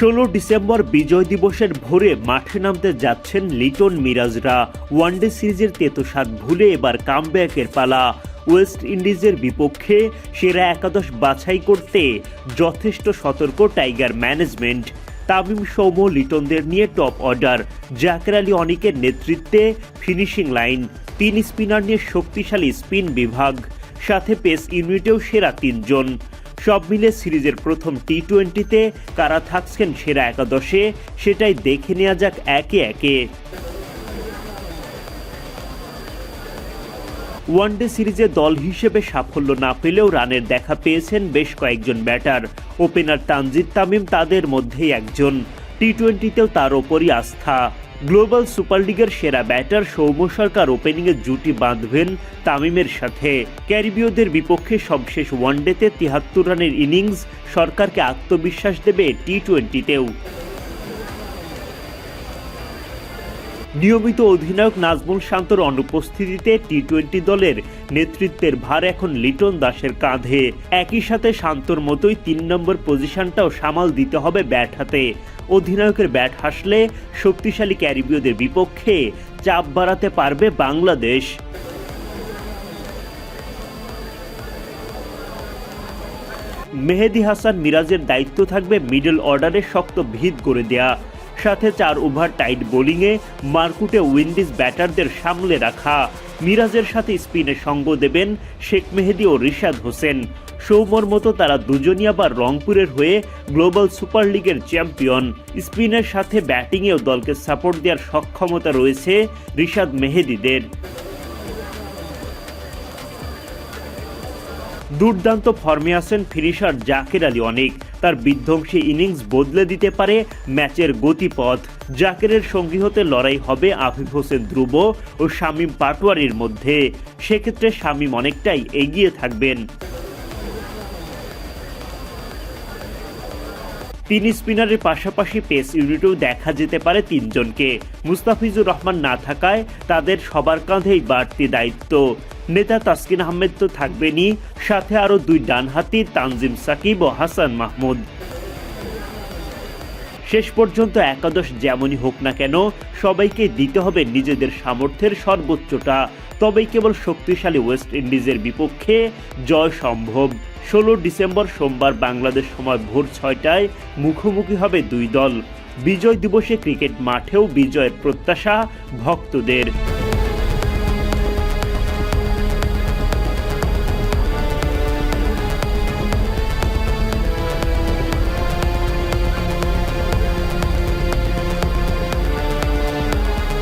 16 December বিজয় দিবসের ভোরে মাঠে নামতে যাচ্ছেন লিটন মিরাজরা। ওয়ানডে সিরিজের তেতোসাদ ভুলে এবার কামব্যাকের পালা। ওয়েস্ট ইন্ডিজের বিপক্ষে সেরা একাদশ বাছাই করতে যথেষ্ট সতর্ক টাইগার ম্যানেজমেন্ট। তামিম, সৌম্য, লিটনদের নিয়ে টপ অর্ডার। জাকের আলী অনিকের নেতৃত্বে ফিনিশিং লাইন। 3 স্পিনার নিয়ে শক্তিশালী স্পিন বিভাগ, সাথে পেস ইউনিটেও সেরা 3 জন। সব মিলে সিরিজের প্রথম টি-20তে কারা থাকছেন সেরা একাদশে সেটাই দেখে নেওয়া যাক একে একে। ওয়ানডে সিরিজে দল হিসেবে সাফল্য না পেলেও রানের দেখা পেয়েছেন বেশ কয়েকজন ব্যাটার। ওপেনার তানজিদ তামিম তাদের মধ্যেই একজন। টি-20তেও তার ওপরই আস্থা। গ্লোবাল সুপার লিগের সেরা ব্যাটার সৌম্য সরকার ওপেনিংয়ে জুটি বাঁধবেন তামিমের সাথে। ক্যারিবীয়দের বিপক্ষে সবশেষ ওয়ানডেতে 73 রানের ইনিংস সরকারকে আত্মবিশ্বাস দেবে টি-20তেও। নিয়মিত অধিনায়ক নাজমুল শান্তর অনুপস্থিতিতে টি-20 দলের নেতৃত্বের ভার এখন লিটন দাসের কাঁধে। একই সাথে শান্তর মতোই 3 নম্বর পজিশনটাও সামাল দিতে হবে ব্যাট হাতে। অধিনায়কের ব্যাট হাসলে শক্তিশালী ক্যারিবীয়দের বিপক্ষে চাপ বাড়াতে পারবে বাংলাদেশ। মেহেদী হাসান মিরাজের দায়িত্ব থাকবে মিডল অর্ডারে শক্ত ভিত গড়ে দেয়া, সাথে 4 ওভার টাইট বোলিংয়ে মারকুটে উইন্ডিজ ব্যাটারদের সামলে রাখা। মিরাজের সাথে স্পিনে সঙ্গ দেবেন শেখ মেহেদী ও রিশাদ হোসেন। সৌম্যর মতো তারা দুজনই আবার রংপুরের হয়ে গ্লোবাল সুপার লিগের চ্যাম্পিয়ন। স্পিনের সাথে ব্যাটিংয়েও দলকে সাপোর্ট দেওয়ার সক্ষমতা রয়েছে রিশাদ মেহেদীদের। দুর্দান্ত ফর্মে আছেন ফিনিশার জাকের আলী অনিক। তার বিধ্বংসী ইনিংস বদলে দিতে পারে ম্যাচের গতিপথ। জাকেরের সঙ্গী হতে লড়াই হবে আফিফ হোসেন ধ্রুব ও শামীম পাটোয়ারির মধ্যে। সেক্ষেত্রে শামীম অনেকটাই এগিয়ে থাকবেন। 3 স্পিনারের পাশাপাশি পেস ইউনিটেও দেখা যেতে পারে 3 জনকে। মুস্তাফিজুর রহমান না থাকায় তাদের সবার কাঁধেই বাড়তি দায়িত্ব। নেতা তাসকিন আহমেদ তো থাকবেনই, সাথে আরও 2 ডানহাতি তানজিম সাকিব ও হাসান মাহমুদ। শেষ পর্যন্ত একাদশ যেমনই হোক না কেন সবাইকে দিতে হবে নিজেদের সামর্থ্যের সর্বোচ্চটা। তবেই কেবল শক্তিশালী ওয়েস্ট ইন্ডিজের বিপক্ষে জয় সম্ভব। 16 ডিসেম্বর সোমবার বাংলাদেশ সময় ভোর 6টায় মুখোমুখি হবে 2 দল। বিজয় দিবসে ক্রিকেট মাঠেও বিজয়ের প্রত্যাশা ভক্তদের।